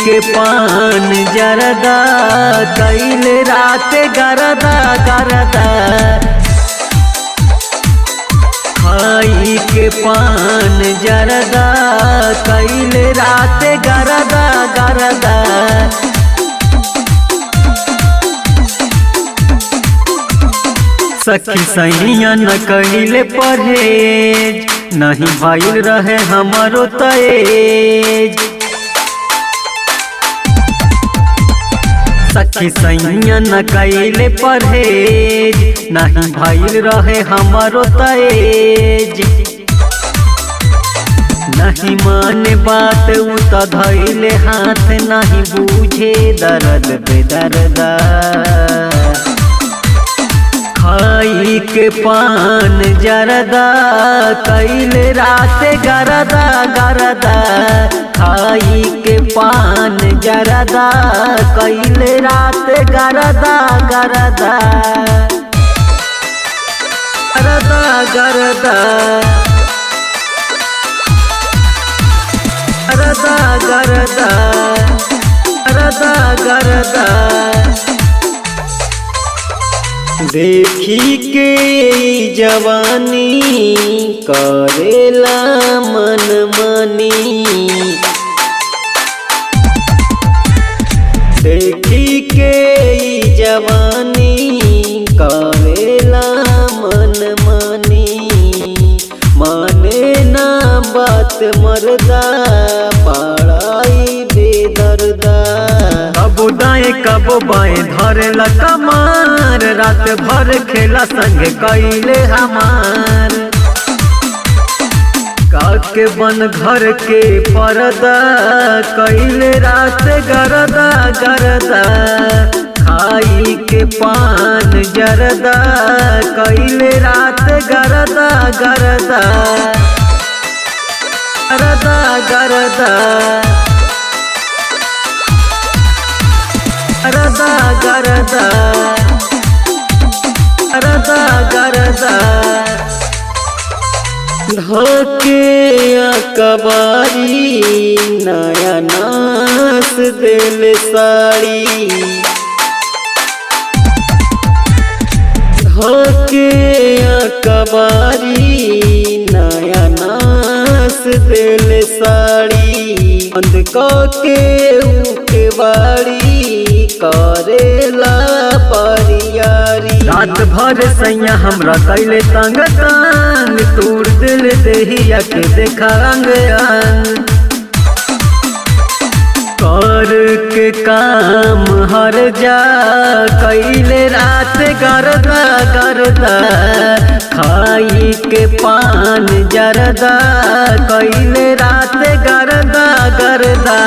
के पान जरदा कैले रात गरदा गरदा। खाई के पान जरदा कैले रात गरदा गरदा। सखी सैया न कहिले परहेज, नहीं भइल रहे हमारो तेज। सखी सैया न कहिले परहेज, नहीं भइल रहे हमारो तेज। नहीं माने बात उ त धइले हाथ, नहीं बूझे दर्द बेदर्दा। खाई के पान जरदा कैले रात गरदा गरदा। खाई के पान जरदा कैले रात गरदा गरदा गरदा गरदा गरदा गरदा गरदा गरदा। देखी के जवानी करेला मन मानी। देखी के जवानी करेला मन मानी। माने ना बात मरदा पड़ाई बेदर्दा। कबो दाएं कबो बाएं धरेला कमार, रात भर खेला संग कैले हमार। काके बन घर के पर्दा कैले रात गरदा गरदा। खाई के पान जरदा कैले रात गरदा गरदा गरदा गरदा गरदा गरदा गरदा गरदा। धोके कबारी नया नास दिल साड़ी। धोके कबारी नया नास दिल साड़ी। बंद के उके बाड़ी करेला परियारी। रात भर सैया हमरा कैले तंग तंग, तूर दिल देहिया के देखा अंग अंग। कर के काम हर जा कैले रात गरदा गरदा। खाई के पान जरदा कैले रात गरदा गरदा।